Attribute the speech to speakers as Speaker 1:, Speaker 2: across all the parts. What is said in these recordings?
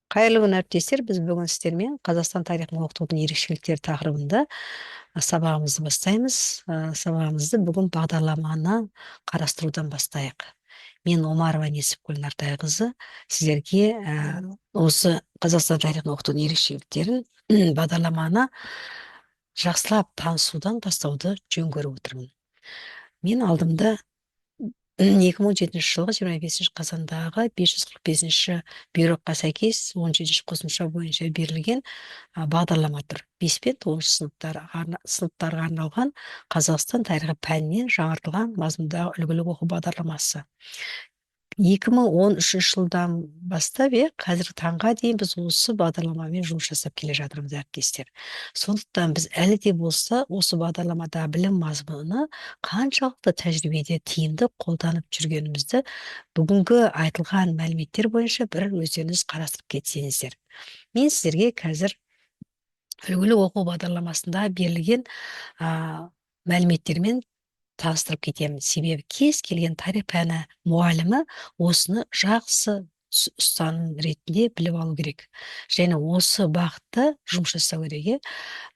Speaker 1: Қайырлы күн әріптестер, біз бүгін сіздермен Қазақстан тарихын оқытудың ерекшеліктері тақырыбында сабағымызды бастаймыз. Сабағымызды бүгін бағдарламаны қарастырудан бастайық. Мен Омарова Несіпкүл Нартайқызы сіздерге осы Қазақстан тарихын оқытудың ерекшеліктерін бағдарламаны жақсылап танысудан бастауды жөн көріп отырмын. Мен алдымда 2017 жылғы 25 қазандағы 545 бұйрыққа сәйкес 17 қосымша бойынша берілген бағдарлама тұр. 5 пен 9 сыныптарға арналған Қазақстан тарихы пәнінен жаңартылған мазмұндағы үлгілік оқу бағдарламасы. 2013 жылдан бастап, қазіргі таңға дейін біз осы бағдарламамен жұмыс жасап келе жатырмыз әріптестер. Сондықтан біз әлі де болса осы бағдарламада білім мазмұны қаншалықты тәжірибеде тиімді қолданып жүргенімізді бүгінгі айтылған мәліметтер бойынша бір өздеріңіз қарастырып кетсеңіздер. Мен сіздерге қазір үлгілі оқу бағдарламасында берілген мәліметтермен таныстырып кетемін. Себебі кез келген тарих пәні мұғалімі осыны жақсы ұстаным ретінде біліп алу керек. Және осы бағытта жұмыс жасау керек.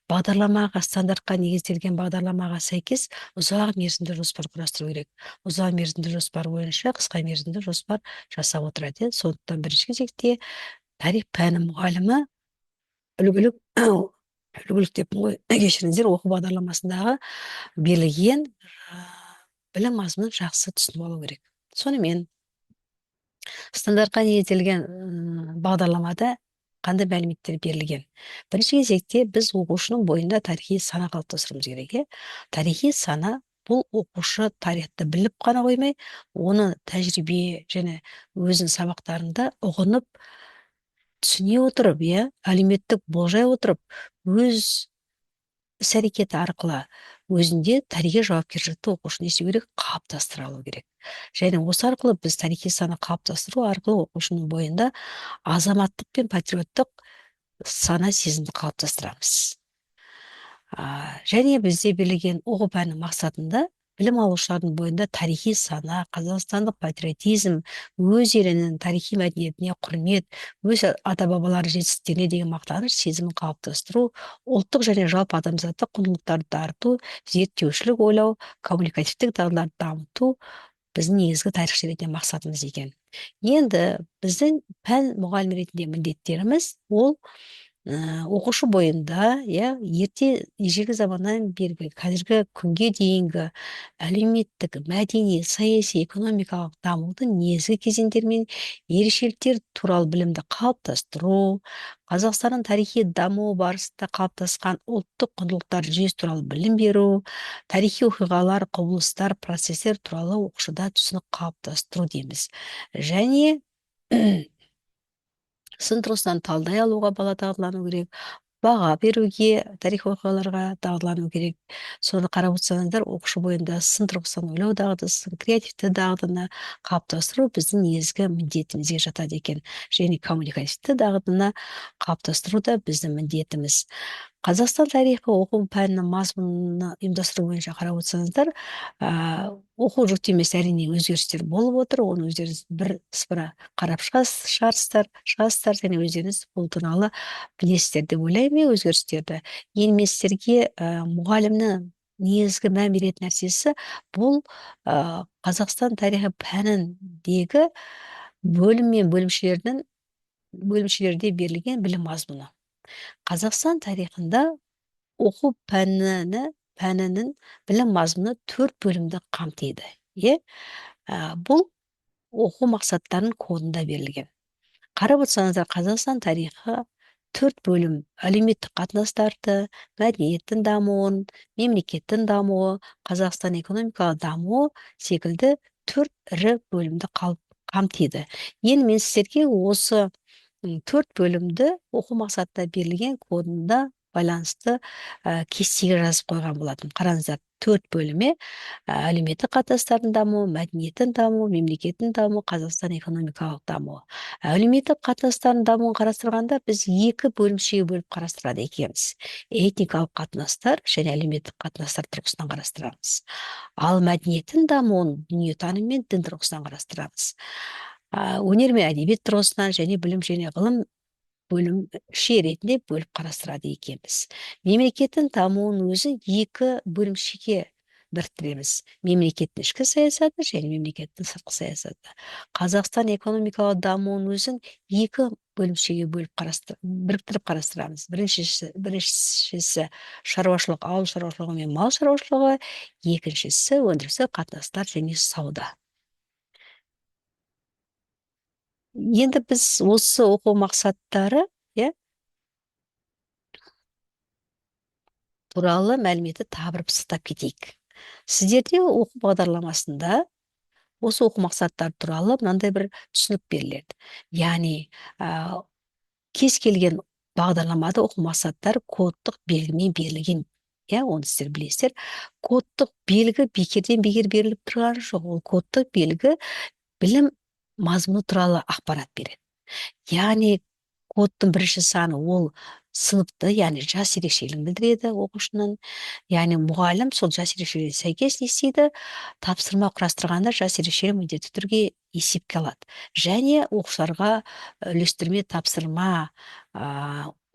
Speaker 1: Бағдарламаға, стандартқа негізделген бағдарламаға сәйкес ұзақ мерзімді жоспар құрастыру керек. Ұзақ мерзімді жоспар бойынша қысқа мерзімді жоспар жасап отырады. Сондықтан бірінші кезекте тарих пәні мұғалімі үлгілік деп кешіріңіздер, оқу бағдарламасындағы берілген білім мазмұнын жақсы түсініп алу керек. Сонымен стандартқа негізделген бағдарламада қандай мәліметтер берілген? Бірінші кезекте біз оқушының бойында тарихи сана қалыптастыруымыз керек. Тарихи сана бұл оқушы тарихты біліп қана қоймай, оны тәжірибе және өзінің сабақтарында ұғынып, түсіне отырып, әлеуметтік болжай отырып, өз іс-әрекеті арқылы өзінде тарихи жауапкершілікті оқушы не істеу керек? Қалыптастыра алу керек. Және осы арқылы біз тарихи сана қалыптастыру арқылы оқушының бойында азаматтық пен патриоттық сана сезімді қалыптастырамыз. Және бізде берілген оқу пәнінің мақсатында білім алушылардың бойында тарихи сана, қазақстандық патриотизм, өз елінің тарихи мәдениетіне құрмет, өз ата-бабалар жетістіктеріне деген мақтаныш сезімін қалыптастыру, ұлттық және жалпы адамзаттық құндылықтарды дарыту, зерттеушілік ойлау, коммуникативтік дағдыларды дамыту біздің негізгі тарихшы ретінде мақсатымыз екен. Енді біздің пән мұғалімі ретінде міндеттеріміз ол оқушы бойында, ерте ежелгі заманнан бергі қазіргі күнге дейінгі әлеуметтік, мәдени, саяси, экономикалық дамудың негізгі кезеңдері мен ерекшеліктер туралы білімді қалыптастыру, Қазақстанның тарихи дамуы барысында қалыптасқан ұлттық құндылықтар жүйесі туралы білім беру, тарихи оқиғалар, құбылыстар, процестер туралы оқушыда түсінік қалыптастыру дейміз. Және сын тұрғысынан талдай алуға бала дағдылану керек, баға беруге, тарих оқиғаларға дағдылану керек. Соны қарап отырсаңыздар, оқушы бойында сын тұрғысынан ойлау дағдысын, креативті дағдыны қалыптастыру біздің негізгі міндетімізге жатады екен. Және коммуникативті дағдыны қалыптастыру да біздің міндетіміз. Қазақстан тарихы оқу пәнінің мазмұнын ұйымдастыру бойынша қарап отырсаңыздар, оқу жүктемесі әрине өзгерістер болып отыр. Оны өздеріңіз бірсыпыра қарап шығасыздар, және өздеріңіз бұл туралы білесіздер деп ойлаймын өзгерістерді. Енді мен сіздерге мұғалімнің негізгі мән беретін нәрсесі бұл Қазақстан тарихы пәніндегі бөлім мен бөлімшелерде берілген білім мазмұны. Қазақстан тарихында оқу пәнінің білім мазмұны 4 бөлімді қамтиды. Бұл оқу мақсаттарының кодында берілген. Қарап отырсаңыздар, Қазақстан тарихы 4 бөлім: әлеуметтік қатынастарды, мәдениеттің дамуын, мемлекеттің дамуы, Қазақстан экономикалық дамуы секілді 4 ірі бөлімді қамтиды. Енді мен сіздерге осы 4 бөлімді оқу мақсатында берілген кодында байланысты кестеге жазып қойған болатын. Қараңыздар, 4 бөліме: әлеуметтік қатынастардың дамуы, мәдениеттің дамуы, мемлекеттің дамуы, Қазақстан экономикалық дамуы. Әлеуметтік қатынастардың дамуын қарастырғанда біз 2 бөлімшеге бөліп қарастырады екенбіз. Этникалық қатынастар және әлеуметтік қатынастар тұрғысынан қарастырамыз. Ал мәдениеттің дамуын дүниетаным мен дін тұрғысынан қарастырамыз. Өнер мен әдебиет тұрғысынан және білім және ғылым бөлімше ретінде бөліп қарастырады екенбіз. Мемлекеттің дамуын өзі екі бөлімшеге біріктіреміз: мемлекеттің ішкі саясаты және мемлекеттің сыртқы саясаты. Қазақстан экономикалық дамуын өзін екі бөлімшеге біріктіріп қарастырамыз. Біріншісі шаруашылық, ауыл шаруашылығы мен мал шаруашылығы, екіншісі өндірістік қатынастар және сауда. Енді біз осы оқу мақсаттары туралы мәліметті тағы бір пысықтап кетейік. Сіздерде оқу бағдарламасында осы оқу мақсаттары туралы мынандай бір түсінік беріледі. Яғни кез келген бағдарламада оқу мақсаттары кодтық белгімен берілген. Оны сіздер білесіздер. Кодтық белгі бекерден бекер беріліп тұрған жоқ. Ол кодтық белгі білім мазмұны туралы ақпарат береді. Яғни кодтың бірінші саны ол сыныпты, яғни жас ерекшелігін білдіреді оқушының. Яғни мұғалім сол жас ерекшелігіне сәйкес не істейді? Тапсырма құрастырғанда жас ерекшелігін міндетті түрде есепке алады. Және оқушыларға үлестірме тапсырма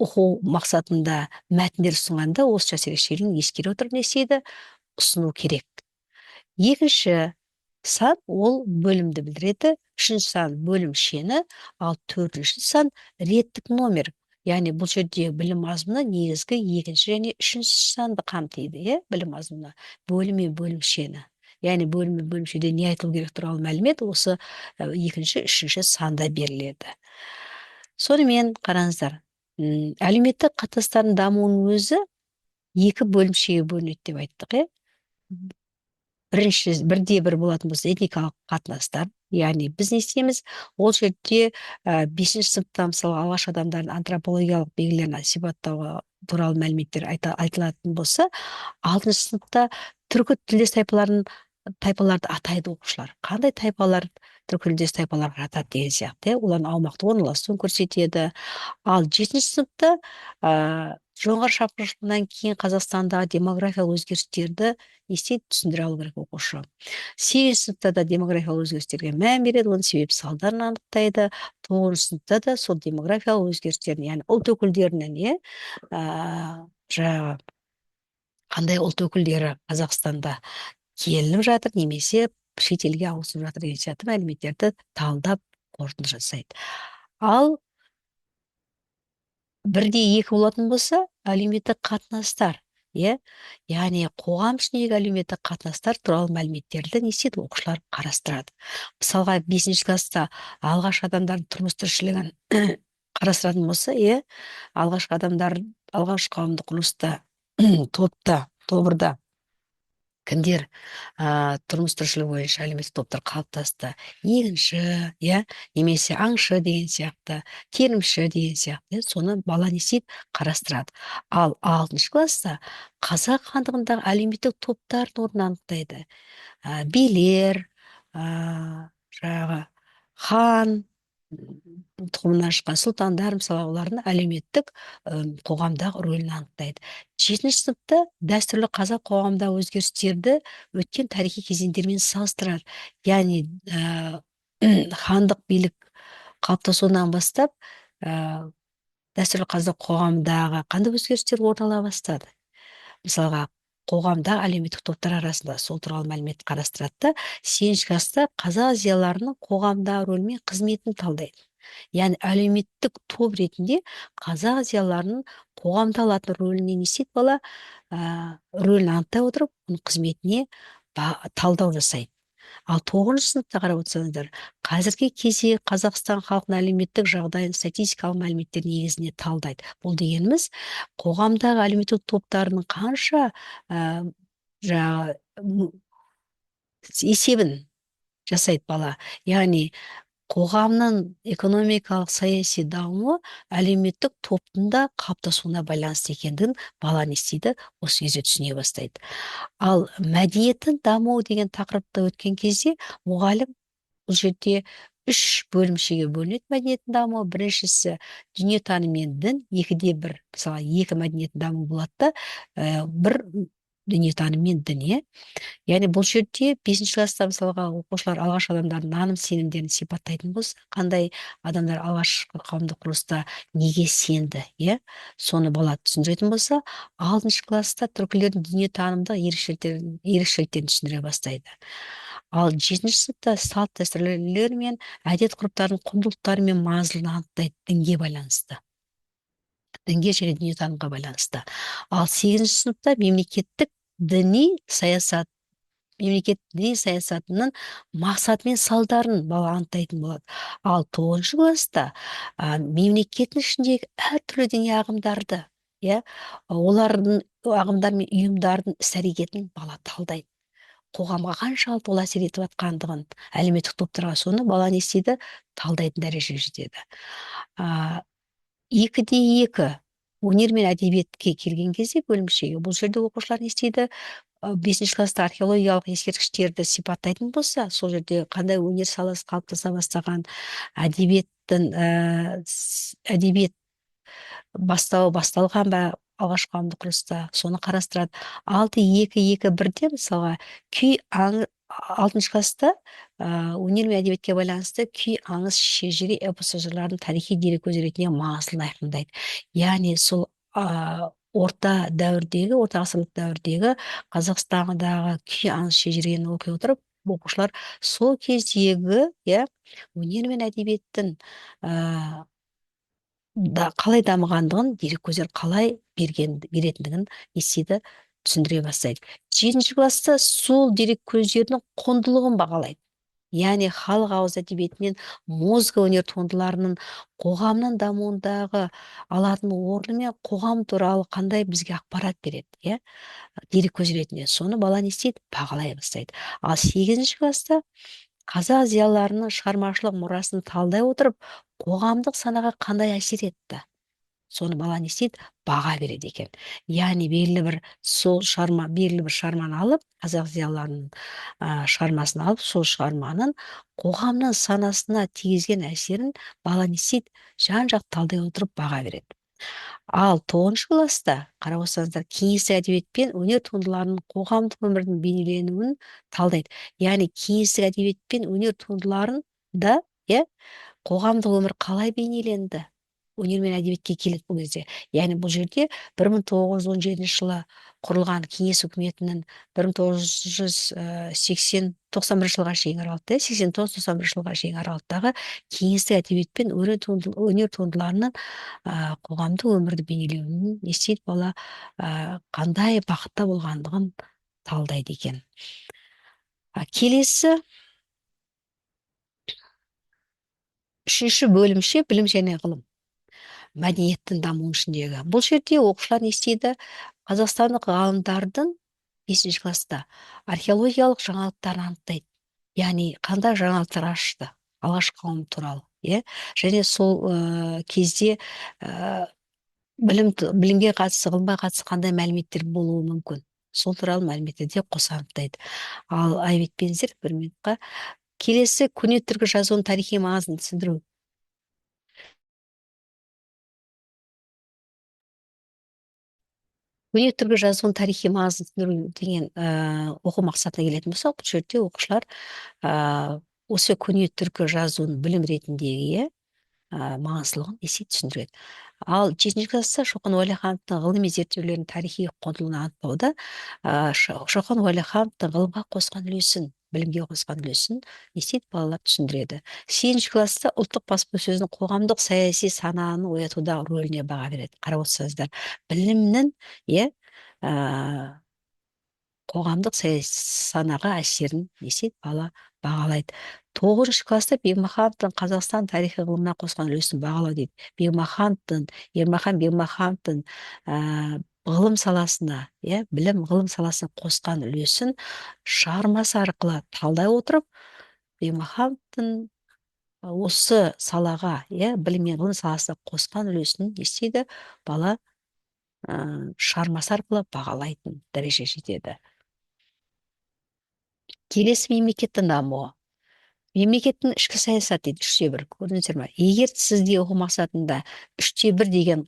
Speaker 1: оқу мақсатында мәтіндер ұсынғанда осы жас ерекшелігін ескере отырып не істейді? Ұсыну керек. Екінші сан ол бөлімді білдіреді, үшінші сан бөлімшені, ал төртінші сан реттік номер. Яғни бұл жерде білім мазмұны негізгі екінші және үшінші санды қамтиды, білім мазмұны, бөлім мен бөлімшені. Яғни бөлім мен бөлімшеде не айтылу керек туралы мәлімет осы екінші, үшінші санда беріледі. Сонымен қараңыздар, әлеуметтік қатынастардың дамуының өзі екі бөлімшеге бөлінеді деп айттық, бірде бір болатын болса этникалық қатынастар, яғни біз не істейміз? Ол жерде 5-ші сыныпта мысалы алғаш адамдардың антропологиялық белгілерін сипаттауға туралы мәліметтер айтылатын болса, 6-шы сыныпта түркі тілдес тайпаларды атайды оқушылар. Қандай тайпалар түркі тілдес тайпаларға жатады деген сияқты, олардың аумақтық орналасуын көрсетеді. Ал 7-ші сыныпта жоңғар шапқыншылығынан кейін Қазақстандағы демографиялық өзгерістерді түсіндіре алу керек оқушы. 8-ші сыныпта да демографиялық өзгерістерге мән береді, оның себеп салдарын анықтайды. 9-ші сыныпта да сол демографиялық өзгерістерін, яғни ұлт өкілдерінің қандай ұлт өкілдері Қазақстанда келініп жатыр, немесе шетелге ауысып жатыр деген сияқты мәліметтерді талдап қорытынды жасайды. Ал бірде екі болатын болса, әлеуметтік қатынастар, яғни қоғам ішіндегі әлеуметтік қатынастар туралы мәліметтерді не істейді? Оқушылар қарастырады. Мысалға 5-ші класста алғаш адамдардың тұрмыс тіршілігін қарастыратын болса, алғаш қауымдық құрылыста тобырда кімдер тұрмыс тіршілігі бойынша әлеуметтік топтар қалыптасты? Егінші, немесе аңшы деген сияқты, терімші деген сияқты, соны бала не істейді? Қарастырады. Ал 6-шы класста қазақ хандығындағы әлеуметтік топтардың орнын анықтайды. Билер, хан, тұқымынан шыққан сұлтандар, мысалы, олардың әлеуметтік қоғамдағы рөлін анықтайды. 7-ші сыныпта дәстүрлі қазақ қоғамдағы өзгерістерді өткен тарихи кезеңдермен салыстырады. Яғни хандық билік қалыптасуынан бастап дәстүрлі қазақ қоғамдағы қандай өзгерістер орын ала бастады. Мысалға, қоғамда әлеуметтік топтар арасында сол туралы мәлімет қарастырады. 8-ші класста қазақ зиялыларының қоғамдағы рөлі мен қызметін талдайды. Яғни әлеуметтік топ ретінде қазақ зиялыларының қоғамда алатын рөліне не істейді бала? Рөлін анықтай отырып, оның қызметіне талдау жасайды. Ал 9-шы сыныпта қарап отырсаңыздар, қазіргі кезде Қазақстан халқының әлеуметтік жағдайын статистикалық мәліметтер негізінде талдайды. Бұл дегеніміз, қоғамдағы әлеуметтік топтарының қанша есебін жасайды бала. Яғни қоғамның экономикалық саяси дамуы әлеуметтік топтың да қалыптасуына байланысты екендігін бала не істейді? Осы кезде түсіне бастайды. Ал мәдениеттің дамуы деген тақырыпта өткен кезде мұғалім бұл жерде 3 бөлімшеге бөлінеді мәдениеттің дамуы. Біріншісі дүниетаным мен дін, 2-де 1, мысалы 2 мәдениеттің дамуы болады да, бір дүниетаным мен дін, иә. Яғни бұл жерде бесінші класста мысалға оқушылар алғаш адамдардың наным сенімдерін сипаттайтын болса, қандай адамдар алғашқы қауымдық құрылыста неге сенді, иә, соны бала түсіндіретін болса, алтыншы класста түркілердің дүниетанымдық ерекшеліктерін түсіндіре бастайды. Ал жетінші сыныпта салт дәстүрлер мен әдет ғұрыптардың құндылықтары мен маңыздылығын анықтайды дінге байланысты, дінге және дүниетанымға байланысты. Ал сегізінші сыныпта мемлекет діни саясатының мақсаты мен салдарын бала анықтайтын болады. Ал тоғызыншы класста мемлекеттің ішіндегі әртүрлі діни ағымдарды, иә, олардың ағымдар мен ұйымдардың іс-әрекетін бала талдайды. Қоғамға қаншалықты ол әсер етіп жатқандығын, әлеуметтік топтарға, соны бала не істейді? Талдайтын дәрежеге жетеді. А, 2-2 өнер мен әдебиетке келген кезде бөлімшеге, бұл жерде оқушылар не істейді? Бесінші класста археологиялық ескерткіштерді сипаттайтын болса, сол жерде қандай өнер саласы қалыптаса бастаған, әдебиет басталған ба алғашқы қауымдық құрылыста, соны қарастырады. 6-2-2-1-де мысалға алтыншы класста өнер мен әдебиетке байланысты күй, аңыз, шежіре, эпос жырлардың тарихи дереккөз ретінде маңызын айқындайды. Яғни сол орта ғасырлық дәуірдегі Қазақстандағы күй, аңыз, шежірені оқи отырып, оқушылар сол кездегі, иә, өнер мен әдебиеттің қалай дамығандығын, дереккөздер қалай беретіндігін естиді, түсіндіре бастайды. Жетінші класста сол дереккөздердің құндылығын бағалайды. Яғни халық ауыз әдебиеті мен музыка өнер туындыларының қоғамның дамуындағы алатын орны мен қоғам туралы қандай бізге ақпарат береді, иә, дереккөз ретінде, соны бала не істейді? Бағалай бастайды. Ал сегізінші класста қазақ зиялыларының шығармашылық мұрасын талдай отырып, қоғамдық санаға қандай әсер етті, соны бала не істейді? Баға береді екен. Яғни белгілі бір шығарманы алып, қазақ зиялыларының шығармасын алып, сол шығарманың қоғамның санасына тигізген әсерін бала не істейді? Жан-жақты талдай отырып баға береді. Ал тоғызыншы класста қарап отырсаңыздар, кеңестік әдебиет пен өнер туындыларының қоғамдық өмірдің бейнеленуін талдайды. Яғни кеңестік әдебиет пен өнер туындыларында, иә, қоғамдық өмір қалай бейнеленді? Өнер мен әдебиетке келеді бұл кезде. Яғни бұл жерде 1917 жылы құрылған кеңес үкіметінің 1991 жылға шейін аралықта, 89-91 жылға шейін аралықтағы кеңестік әдебиет пен өнер туындыларының қоғамдық өмірді бейнелеуін не істейді бала, қандай бағытта болғандығын талдайды екен. Келесі үшінші бөлімше білім және ғылым, мәдениеттің дамуы ішіндегі. Бұл жерде оқушылар не істейді? Қазақстандық ғалымдардың 5-ші класста археологиялық жаңалықтарын анықтайды. Яғни қандай жаңалықтар ашты алғашқы қауым туралы, иә, және сол кезде білімге қатысты, ғылымға қатысты қандай мәліметтер болуы мүмкін, сол туралы мәліметтерде қоса анықтайды. Ал Айбек Бензер, бір минутқа. Келесі көне түркі жазуының тарихи маңызын түсіндіру. Көне түркі жазуының тарихи маңызын түсіндіру деген оқу мақсатына келетін болса, бұл жерде оқушылар осы көне түркі жазуының білім ретіндегі маңыздылығын түсіндіреді. Ал 7-ші класста Шоқан Уәлихановтың ғылыми зерттеулерінің тарихи құндылығын анықтауда Шоқан Уәлихановтың ғылымға қосқан үлесін, білімге қосқан үлесін балалар түсіндіреді. 8-ші класста ұлттық баспасөздің қоғамдық саяси сананы оятудағы рөліне баға береді. Қарап отырсаңыздар, білімнің, иә, қоғамдық санаға әсерін бала бағалайды. 9-ші класста Бекмахановтың Қазақстан тарихи ғылымына қосқан үлесін бағалау дейді. Ермахан Бекмахановтың ғылым саласына, білім ғылым саласына қосқан үлесін шығармасы арқылы талдай отырып, Бекмахановтың осы салаға, білім мен ғылым саласына қосқан үлесін бала шығармасы арқылы бағалайтын дәрежеге жетеді. Келесі мемлекеттің дамуы. мемлекеттің ішкі саясаты дейді 3/1 көрдіңіздер ме? Егер сізге оқу мақсатында 3/1 деген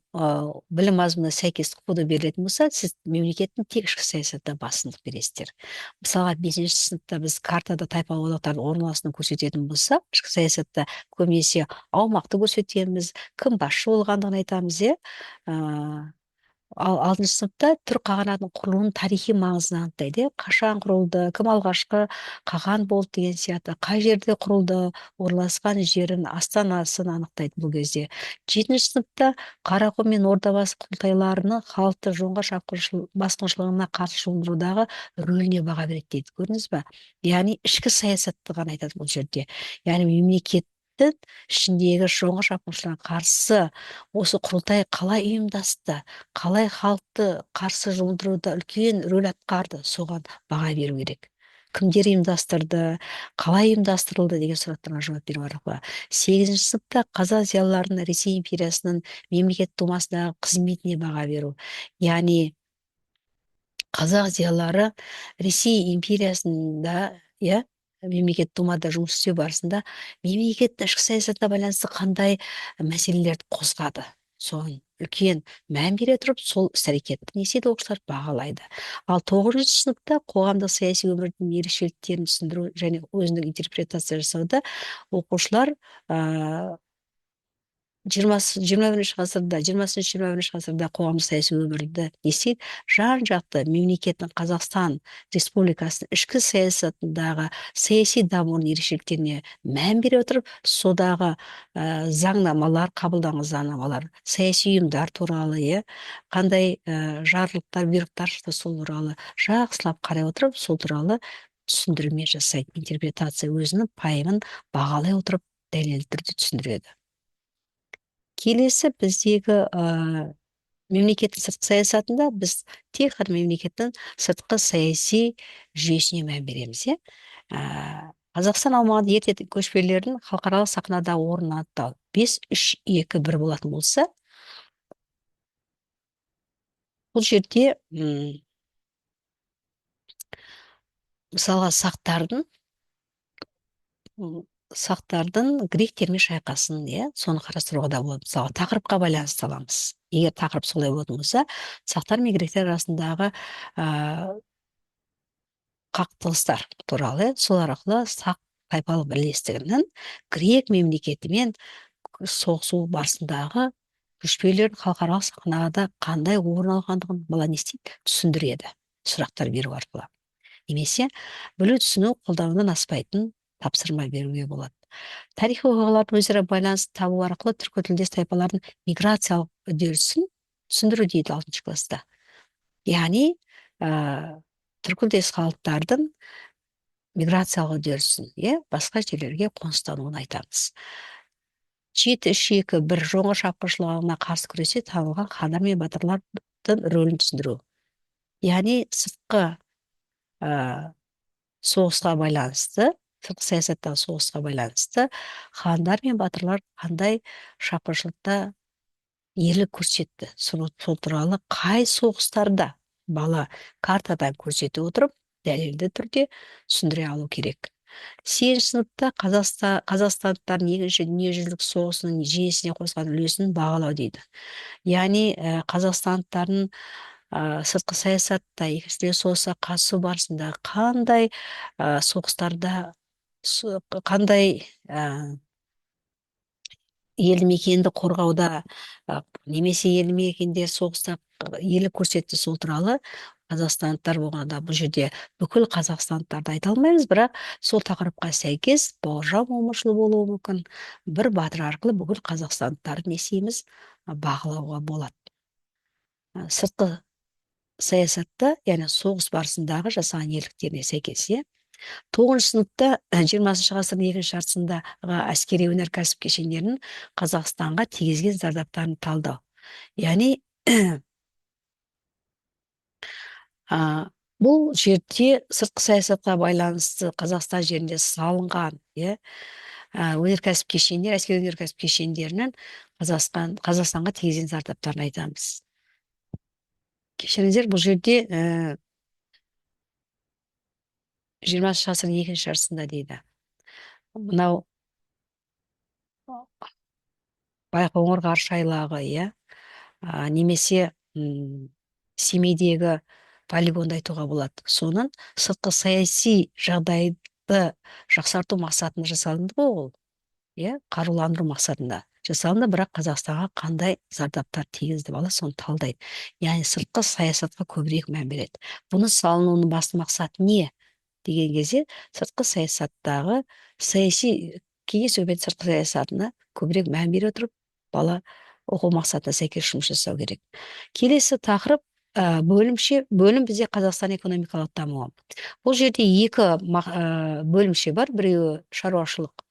Speaker 1: білім мазмұнына сәйкес коды берілетін болса, сіз мемлекеттің тек ішкі саясатына басымдық бересіздер. Мысалға 5-ші сыныпта біз картада тайпалық одақтардың орналасуын көрсететін болсақ, ішкі саясатта көбінесе аумақты көрсетеміз, кім басшы болғандығын айтамыз, иә. Ал 6-сыныпта түрік қағанатының құрылуының тарихи маңызын анықтайды, иә. Қашан құрылды, кім алғашқы қаған болды деген сияқты, қай жерде құрылды, орналасқан жерін, астанасын анықтайды бұл кезде. 7-ші сыныпта Қарақұм мен Ордабасы құрылтайларының халықты жоңғар басқыншылығына қарсы жұмылдырудағы рөліне баға береді дейді. Көрдіңіз ба? Яғни ішкі саясатты ғана айтады бұл жерде. Яғни мемлекеттің ішіндегі жоңғар шапқыншылығына қарсы осы құрылтай қалай ұйымдасты, қалай халықты қарсы жұмылдыруда үлкен рөл атқарды, соған баға беру керек. Кімдер ұйымдастырды, қалай ұйымдастырылды деген сұрақтарға жауап беру арқылы. 8-ші сыныпта қазақ зиялыларының Ресей империясының мемлекет думасындағы қызметіне баға беру. Яғни қазақ зиялылары Ресей империясында, иә, мемлекет думада жұмыс істеу барысында мемлекеттің ішкі саясатына байланысты қандай мәселелерді қозғады, соған үлкен мән бере тұрып, сол іс-әрекетті не істейді оқушылар бағалайды. Ал 9-ші сыныпта қоғамдық саяси өмірдің ерекшеліктерін түсіндіру және өзіндік интерпретация жасауда оқушылар 20-21 ғасырда қоғамдық саяси өмірді не істейді? Жан-жақты мемлекеттің Қазақстан Республикасының ішкі саясатындағы саяси дамуының ерекшеліктеріне мән бере отырып, содағы заңнамалар, қабылданған заңнамалар, саяси ұйымдар туралы, иә, қандай жарлықтар, бұйрықтар шықты, сол туралы жақсылап қарай отырып, сол туралы түсіндірме жасайды. Интерпретация өзінің пайымын бағалай отырып дәлелді түрде түсіндіреді. Келесі біздегі мемлекеттің сыртқы саясатында біз тек қана мемлекеттің сыртқы саяси жүйесіне мән береміз, иә. Қазақстан аумағында ерте көшпелілердің халықаралық сахнада орнын анықтау 5-3-2-1 болатын болса, бұл жерде мысалға сақтардың гректермен шайқасын, иә, соны қарастыруға да болады. Мысалы, тақырыпқа байланысты аламыз. Егер тақырып солай болатын болса, сақтар мен гректер арасындағы қақтығыстар туралы, сол арқылы сақ тайпалық бірлестігінің грек мемлекетімен соғысу барысындағы көшпелілердің халықаралық сахнада қандай орын алғандығын бала не істейді? Түсіндіреді, сұрақтар беру арқылы. Немесе білу түсіну қолданудан аспайтын тапсырма беруге болады. Тарихи оқиғалардың өзара байланысты табу арқылы түркітілдес тайпалардың миграциялық үдерісін түсіндіру дейді 6-шы класста. Яғни түркітілдес халықтардың миграциялық үдерісін, иә, басқа жерлерге қоныстануын айтамыз. 7-3-2-1 жоңғар шапқыншылығына қарсы күресте танылған хандар мен батырлардың рөлін түсіндіру. Яғни сыртқы соғысқа байланысты, сыртқы саясаттағы соғысқа байланысты хандар мен батырлар қандай шапқыншылықта ерлік көрсетті, сол туралы қай соғыстарда бала картадан көрсете отырып дәлелді түрде түсіндіре алу керек. 8-ші сыныпта қазақстандықтардың екінші дүниежүзілік соғысының жүйесіне қосқан үлесін бағалау дейді. Яғни қазақстандықтардың сыртқы саясатта екінші дүниежүзілік соғысқа қатысу барысында қандай соғыстарда, қандай елді мекенді қорғауда, немесе елді мекенде соғыста ерлік көрсетті, сол туралы қазақстандықтар болғанда, бұл жерде бүкіл қазақстандықтарды айта алмаймыз, бірақ сол тақырыпқа сәйкес Бауыржан Момышұлы болуы мүмкін, бір батыр арқылы бүкіл қазақстандықтарды не істейміз? Бағалауға болады. Сыртқы саясатта, яғни соғыс барысындағы жасаған ерліктеріне сәйкес, иә. 9-шы сыныпта 20-шы ғасырдың екінші жартысындағы әскери өнеркәсіп кешендерінің Қазақстанға тигізген зардаптарын талдау. Яғни бұл жерде сыртқы саясатқа байланысты Қазақстан жерінде салынған, иә, өнеркәсіп кешендер, әскери өнеркәсіп кешендерінің Қазақстанға тигізген зардаптарын айтамыз. Кешіріңіздер, бұл жерде 20-шы ғасырдың екінші жартысында дейді. мынау байқоңыр ғарыш айлағы, иә, немесе Семейдегі полигонды айтуға болады. Соның сыртқы саяси жағдайды жақсарту мақсатында жасалынды ғой ол, иә, қаруландыру мақсатында жасалынды, бірақ Қазақстанға қандай зардаптар тигізді, бала соны талдайды. Яғни сыртқы саясатқа көбірек мән береді. Бұны салынуының басты мақсаты не деген кезде, сыртқы саясаттағы саяси кеңес өкіметі сыртқы саясатына көбірек мән бере отырып, бала оқу мақсатына сәйкес жұмыс жасау керек. Келесі тақырып бөлім бізде Қазақстан экономикалық дамуы. Бұл жерде екі бөлімше бар. Біреуі шаруашылық,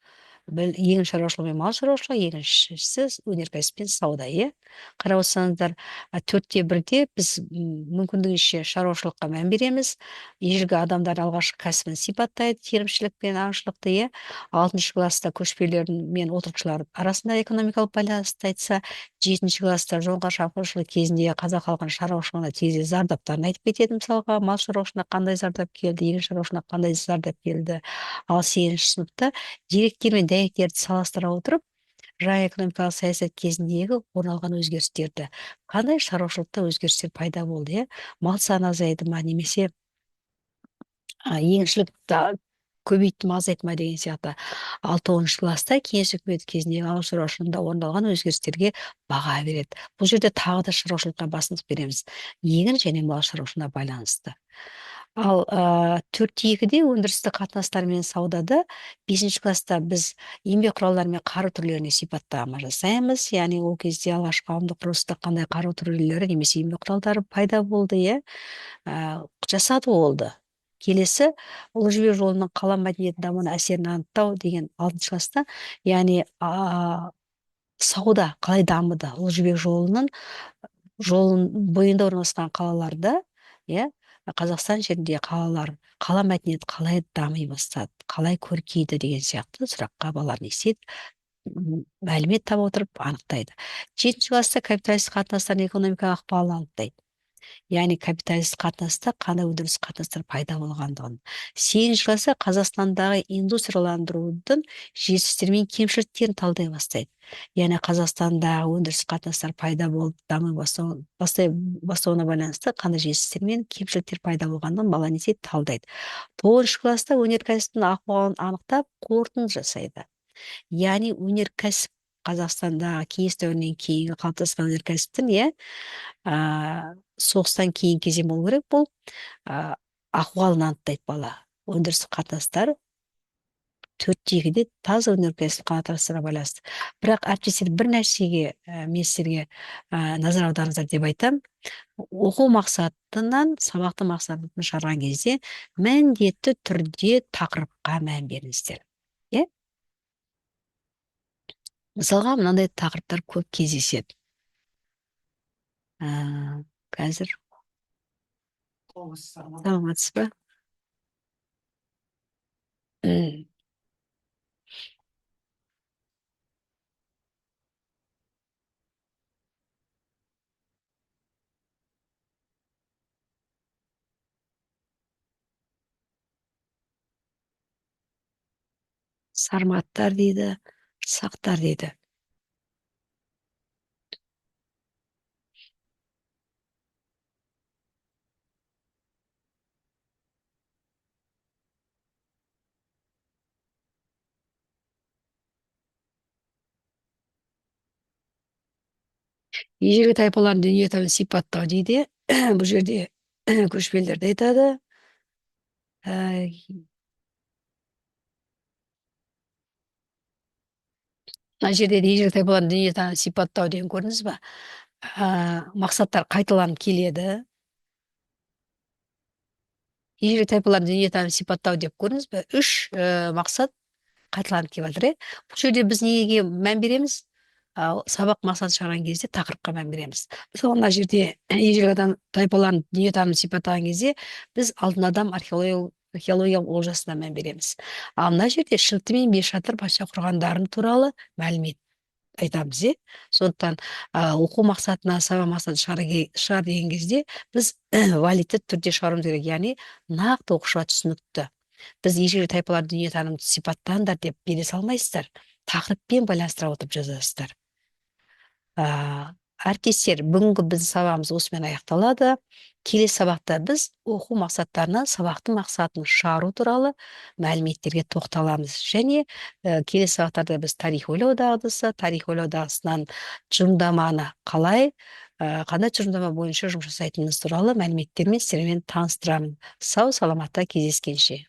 Speaker 1: егін шаруашылығы мен мал шаруашылығы, екіншісі өнеркәсіп пен сауда, иә. Қарап отырсаңыздар, 4-1-де біз мүмкіндігінше шаруашылыққа мән береміз. Ежелгі адамдар алғашқы кәсібін сипаттайды, терімшілік пен аңшылықты, иә. 6 класста көшпелілер мен отырықшылар арасында экономикалық байланысты айтса, 7 класста жоңғар шапқыншылығы кезінде қазақ халқының шаруашылығына тигізген зардаптарын айтып кетеді. Мысалға, мал шаруашылығына қандай зардап келді, егін шаруашылығына қандай зардап келді. Ал 8 сыныпта деректер мен дәйектерді салыстыра отырып, жаңа экономикалық саясат кезіндегі орын алған өзгерістерді, қандай шаруашылықта өзгерістер пайда болды, иә, мал саны азайды ма, немесе егіншілік көбейді ма, азайды ма деген сияқты. 6-10 класста кеңес үкіметі кезіндегі ауыл шаруашылығында орын алған өзгерістерге баға береді. Бұл жерде тағы да шаруашылыққа басымдық береміз, егін және мал шаруашылығына байланысты. Ал 4-2-де өндірістік қатынастар мен саудада 5 класста біз еңбек құралдары мен қару түрлеріне сипаттама жасаймыз. Яғни ол кезде алғашқы қауымдық құрылыста қандай қару түрлері немесе еңбек құралдары пайда болды, иә, жасады болды. Келесі ұлы жібек жолының қала мәдениеті дамуына әсерін анықтау деген 6 класста, яғни сауда қалай дамыды, ұлы жібек жолының бойында орналасқан қалаларда, иә, Қазақстан жерінде қалалар, қала мәдениеті қалай дами бастады, қалай көркейді деген сияқты сұраққа балалар не істейді, мәлімет таба отырып анықтайды. 7 класста капиталистік қатынастардың экономикалық ықпалын анықтайды. Яғни капиталистік қатынаста қандай өндіріс қатынастар пайда болғандығын. 8 класста Қазақстандағы индустрияландырудың жетістіктері мен кемшіліктерін талдай бастайды. Яғни Қазақстандағы өндіріс қатынастар пайда болып дами бастауына байланысты қандай жетістіктер мен кемшіліктер пайда болғандығын бала не істейді, талдайды. 9 класста өнеркәсіптің ахуалын анықтап қорытынды жасайды. Яғни өнеркәсіп Қазақстандағы кеңес дәуірінен кейінгі қалыптасқан өнеркәсіптің, иә, соғыстан кейін кезең болу керек, бұл ахуалын анықтайды бала. Өндірістік қатынастар 4-2-де таза өнеркәсіп қатынастарға байланысты. Бірақ әріптестер, бір нәрсеге мен сіздерге назар аударыңыздар деп айтам. Оқу мақсатынан сабақты мақсатын шығарған кезде міндетті түрде тақырыпқа мән беріңіздер. Иә? Мысалға, мынандай тақырыптар көп кездеседі. Қазір саламатсыз ба? Сарматтар дейді, сақтар дейді. Ежелгі тайпалардың дүниетанымын сипаттау дейді. Бұл жерде көшпелілерді айтады. Мына жерде ежелгі тайпалардың дүниетанымын сипаттау деген көрдіңіз ба? Мақсаттар қайталанып келеді. Ежелгі тайпалардың дүниетанымын сипаттау деп көрдіңіз ба? 3 мақсат қайталанып келіп жатыр. Бұл жерде біз неге мән береміз? Сабақ мақсатын шығарған кезде тақырыпқа мән береміз. Мысалы, мына жерде ежелгі адам тайпаларын дүниетанымын сипаттаған кезде біз алтын адам археологиялық олжасына мән береміз. Ал мына жерде шілті мен бесшатыр патша құрғандарын туралы мәлімет айтамыз. Сондықтан оқу мақсатына сабақ мақсатын шығар деген кезде біз валидті түрде шығаруымыз керек, яғни нақты оқушыға түсінікті. Біз ежелгі тайпалар дүниетанымды сипаттаңдар деп бере салмайсыздар. Тақырыппен байланыстыра отырып жазасыздар. Әріптестер, бүгінгі біздің сабағымыз осымен аяқталады. Келесі сабақта біз оқу мақсаттарынан сабақтың мақсатын шығару туралы мәліметтерге тоқталамыз. Және келесі сабақтарда біз тарих ойлау дағдысы, тарих ойлау дағдысынан тұжырымдаманы қандай тұжырымдама бойынша жұмыс жасайтынымыз туралы мәліметтермен сіздермен таныстырамын. Сау саламатта кездескенше.